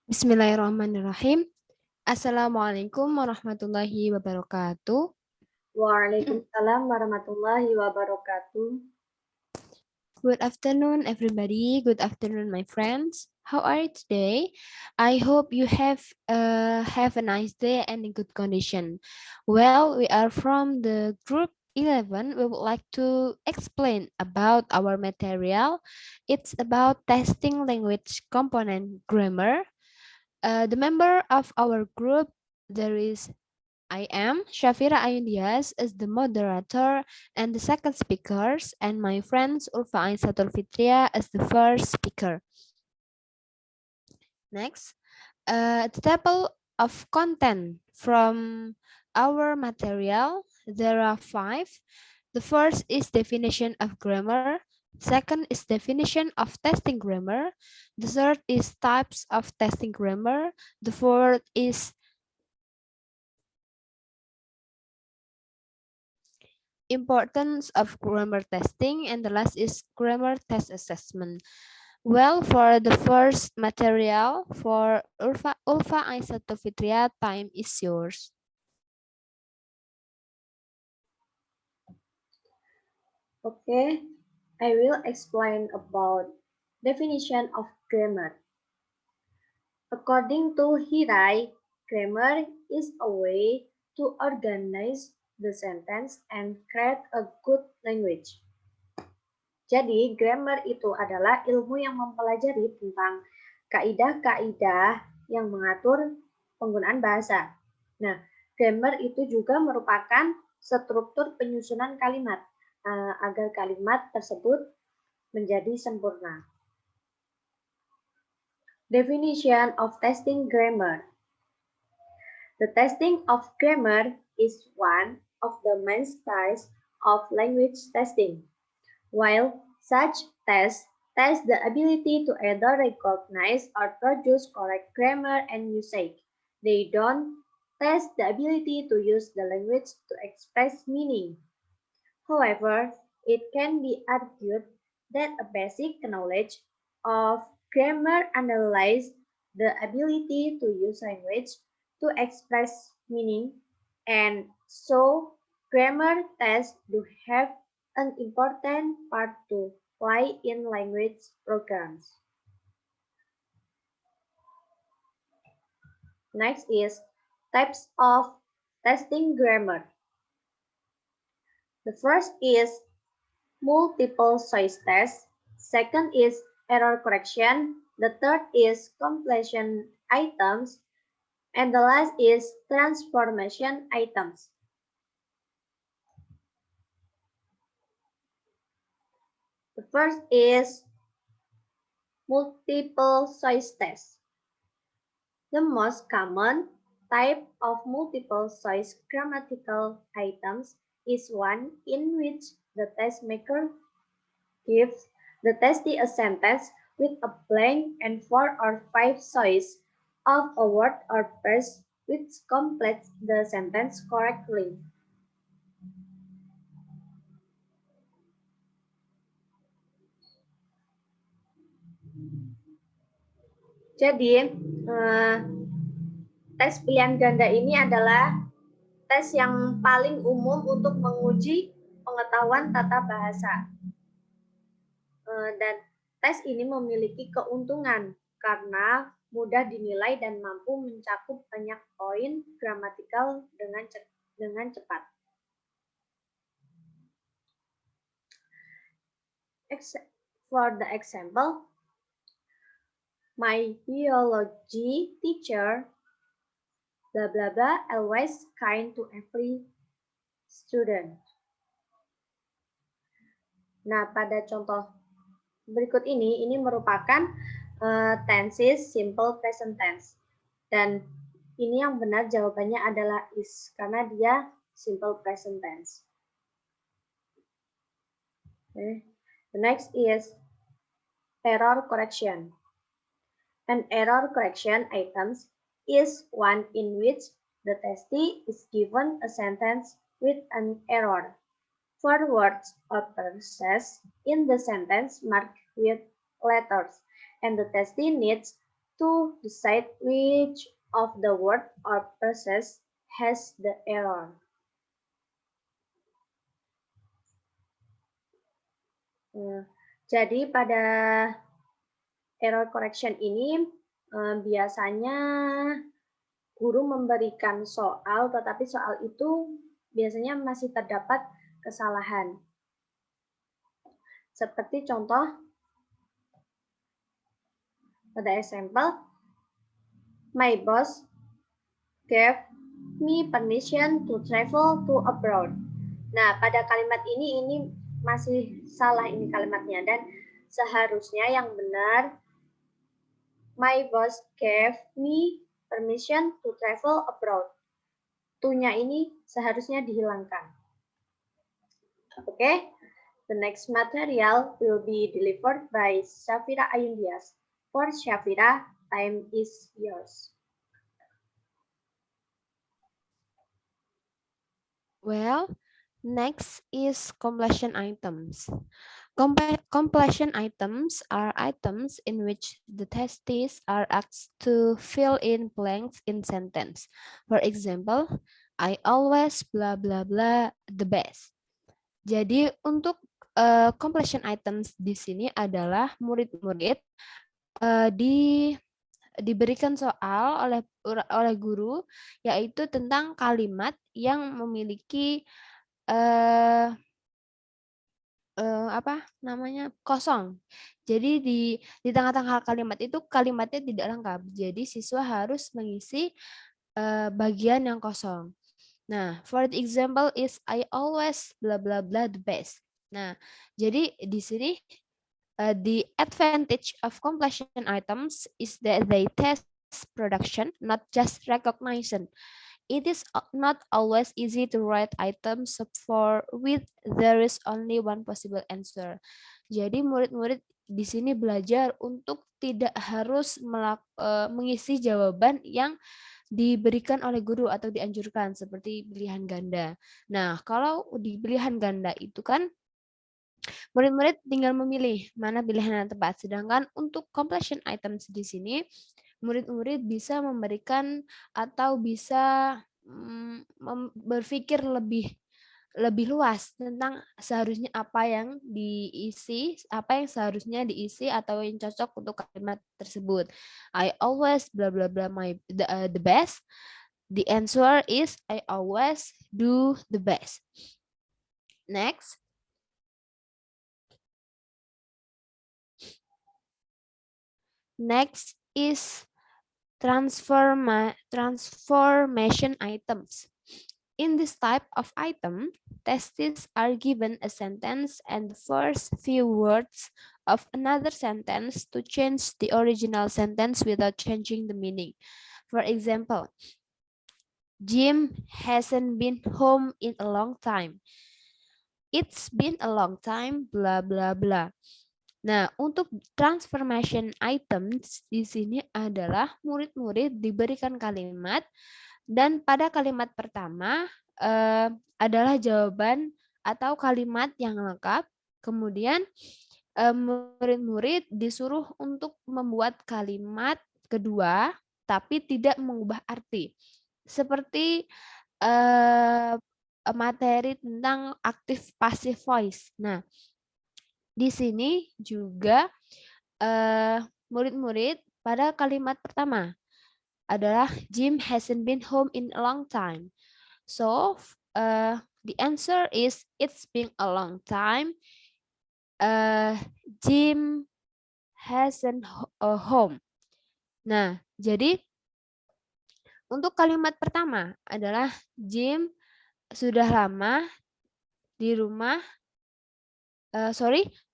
Bismillahirrahmanirrahim. Assalamualaikum warahmatullahi wabarakatuh. Waalaikumsalam warahmatullahi wabarakatuh. Good afternoon, everybody. Good afternoon, my friends. How are you today? I hope you have a nice day and in good condition. Well, we are from the group 11. We would like to explain about our material. It's about testing language component grammar. The member of our group, there is I am Shafira Ayundias as the moderator and the second speakers, and my friends Ulfa Aisatul Fitria as the first speaker. Next, the table of content from our material, there are 5. The first is definition of grammar. Second is definition of testing grammar. The third is types of testing grammar. The fourth is importance of grammar testing, and the last is grammar test assessment. Well, for the first material, for Ulfa Aisatul Fitria, time is yours. Okay, I will explain about definition of grammar. According to Hirai, grammar is a way to organize the sentence and create a good language. Jadi, grammar itu adalah ilmu yang mempelajari tentang kaidah-kaidah yang mengatur penggunaan bahasa. Nah, grammar itu juga merupakan struktur penyusunan kalimat agar kalimat tersebut menjadi sempurna. Definition of testing grammar. The testing of grammar is one of the mainstays of language testing. While such tests test the ability to either recognize or produce correct grammar and usage, they don't test the ability to use the language to express meaning. However, it can be argued that a basic knowledge of grammar underlies the ability to use language to express meaning, and so grammar tests do have an important part to play in language programs. Next is types of testing grammar. The first is multiple choice test. Second is error correction. The third is completion items. And the last is transformation items. The first is multiple choice test. The most common type of multiple choice grammatical items is one in which the test maker gives the testee a sentence with a blank and 4 or 5 choice of a word or phrase which completes the sentence correctly. Jadi, tes pilihan ganda ini adalah tes yang paling umum untuk menguji pengetahuan tata bahasa. Dan tes ini memiliki keuntungan karena mudah dinilai dan mampu mencakup banyak poin gramatikal dengan cepat. For the example, my biology teacher blah blah blah always kind to every student. Nah, pada contoh berikut ini merupakan tenses simple present tense. Dan ini yang benar jawabannya adalah is karena dia simple present tense. Okay. The next is error correction. An error correction item is one in which the testee is given a sentence with an error for words or phrases in the sentence marked with letters, and the testee needs to decide which of the word or phrases has the error. Jadi pada error correction ini biasanya guru memberikan soal, tetapi soal itu biasanya masih terdapat kesalahan. Seperti contoh pada example, my boss gave me permission to travel to abroad. Nah, pada kalimat ini masih salah ini kalimatnya, dan seharusnya yang benar, my boss gave me permission to travel abroad. To-nya ini seharusnya dihilangkan. Okay, the next material will be delivered by Syafira Ayundias. For Syafira, time is yours. Well, next is completion items. Completion items are items in which the testees are asked to fill in blanks in sentence. For example, I always blah blah blah the best. Jadi untuk completion items di sini adalah murid-murid diberikan soal oleh guru, yaitu tentang kalimat yang memiliki kosong. Jadi di tengah-tengah kalimat itu kalimatnya tidak lengkap. Jadi siswa harus mengisi bagian yang kosong. Nah, for the example is I always blah blah blah the best. Nah, jadi di sini the advantage of completion items is that they test production, not just recognition. It is not always easy to write items for which there is only one possible answer. Jadi murid-murid di sini belajar untuk tidak harus mengisi jawaban yang diberikan oleh guru atau dianjurkan seperti pilihan ganda. Nah, kalau di pilihan ganda itu kan murid-murid tinggal memilih mana pilihan yang tepat. Sedangkan untuk completion items di sini, murid-murid bisa memberikan atau bisa berpikir lebih luas tentang seharusnya apa yang seharusnya diisi atau yang cocok untuk kalimat tersebut. I always blah blah blah the best. The answer is I always do the best. Next. Next is transformation items. In this type of item, testees are given a sentence and the first few words of another sentence to change the original sentence without changing the meaning. For example, Jim hasn't been home in a long time. It's been a long time, blah, blah, blah. Nah, untuk transformation items di sini adalah murid-murid diberikan kalimat dan pada kalimat pertama adalah jawaban atau kalimat yang lengkap. Kemudian murid-murid disuruh untuk membuat kalimat kedua tapi tidak mengubah arti. Seperti materi tentang active passive voice. Nah, di sini juga murid-murid pada kalimat pertama adalah Jim hasn't been home in a long time. So the answer is it's been a long time. Jim hasn't home. Nah, jadi untuk kalimat pertama adalah Jim sudah lama di rumah.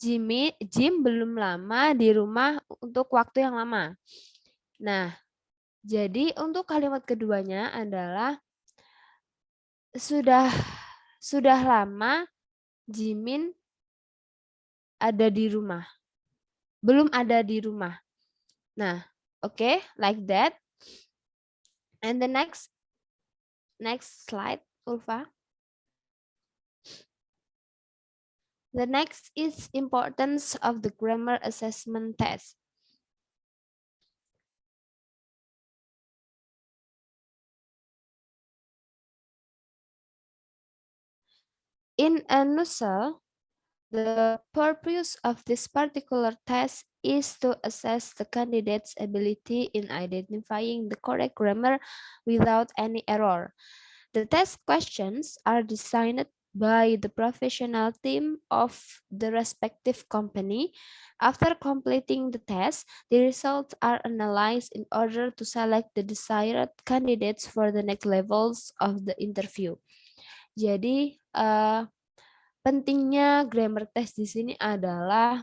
Jim belum lama di rumah untuk waktu yang lama. Nah, jadi untuk kalimat keduanya adalah sudah lama Jimin ada di rumah. Belum ada di rumah. Nah, okay, like that. And the next slide, Ulfa. The next is importance of the grammar assessment test. In a nutshell, the purpose of this particular test is to assess the candidate's ability in identifying the correct grammar without any error. The test questions are designed by the professional team of the respective company. After completing the test, the results are analyzed in order to select the desired candidates for the next levels of the interview. Jadi, pentingnya grammar test di sini adalah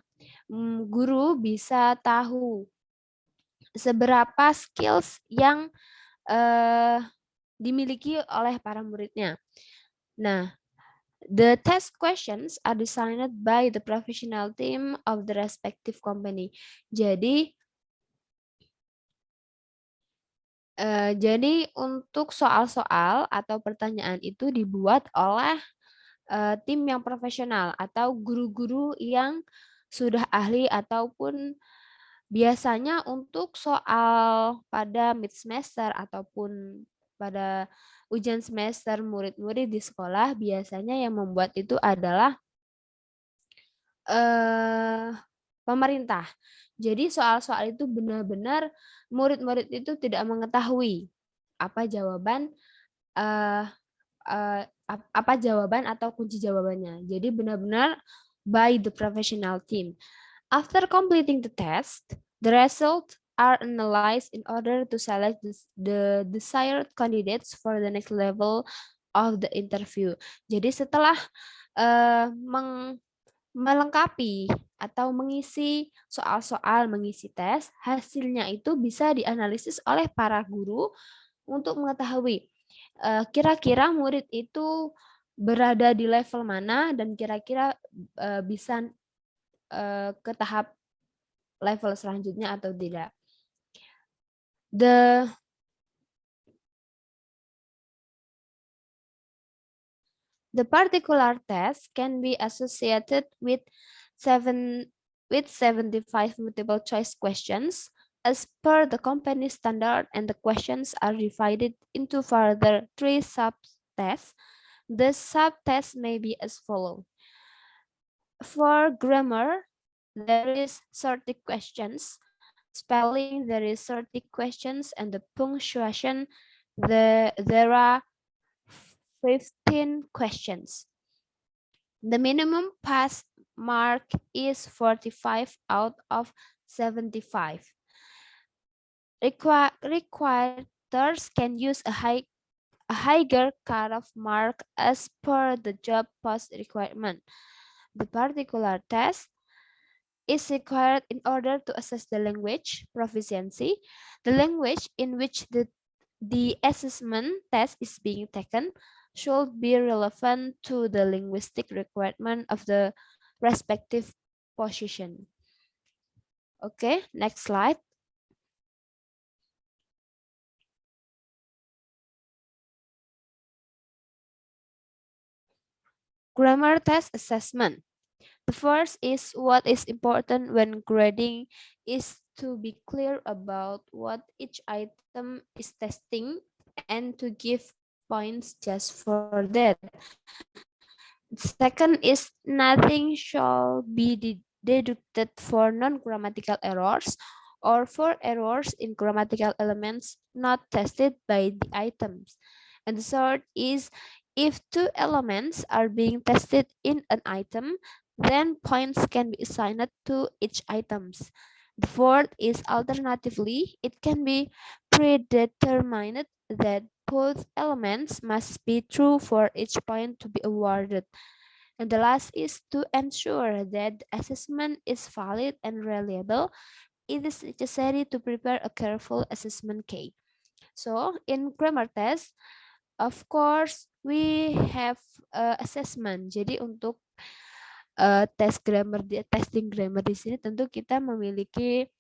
guru bisa tahu seberapa skills yang dimiliki oleh para muridnya. Nah, the test questions are designed by the professional team of the respective company. Jadi untuk soal-soal atau pertanyaan itu dibuat oleh tim yang profesional atau guru-guru yang sudah ahli, ataupun biasanya untuk soal pada mid semester ataupun pada ujian semester murid-murid di sekolah, biasanya yang membuat itu adalah pemerintah. Jadi soal-soal itu benar-benar murid-murid itu tidak mengetahui apa jawaban apa jawaban atau kunci jawabannya. Jadi benar-benar by the professional team. After completing the test, the results are analyzed in order to select the desired candidates for the next level of the interview. Jadi setelah melengkapi atau mengisi soal-soal, mengisi tes, hasilnya itu bisa dianalisis oleh para guru untuk mengetahui kira-kira murid itu berada di level mana dan kira-kira bisa ke tahap level selanjutnya atau tidak. The particular test can be associated with 75 multiple choice questions as per the company standard, and the questions are divided into further 3 sub-tests. The sub-tests may be as follows. For grammar, there is 30 questions. Spelling, there is 30 questions, and the punctuation, there are 15 questions. The minimum pass mark is 45 out of 75. Recruiters can use a higher cutoff mark as per the job post requirement. The particular test is required in order to assess the language proficiency, the language in which the assessment test is being taken should be relevant to the linguistic requirement of the respective position. Okay, next slide. Grammar test assessment. The first is what is important when grading is to be clear about what each item is testing and to give points just for that. Second is nothing shall be deducted for non-grammatical errors or for errors in grammatical elements not tested by the items. And the third is if 2 elements are being tested in an item, then points can be assigned to each items. The fourth is alternatively, it can be predetermined that both elements must be true for each point to be awarded. And the last is to ensure that the assessment is valid and reliable. It is necessary to prepare a careful assessment case. So in grammar test, of course, we have assessment. Jadi untuk testing grammar di sini tentu kita memiliki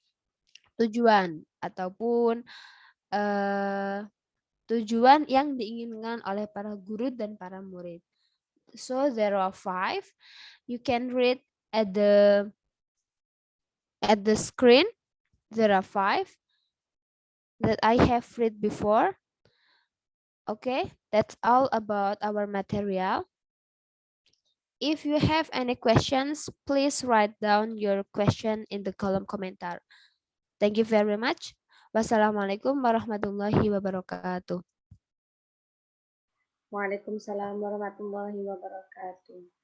tujuan ataupun tujuan yang diinginkan oleh para guru dan para murid. So there are 5. You can read at the screen. There are 5 that I have read before. Okay, that's all about our material. If you have any questions, please write down your question in the kolom komentar. Thank you very much. Wassalamualaikum warahmatullahi wabarakatuh. Waalaikumsalam warahmatullahi wabarakatuh.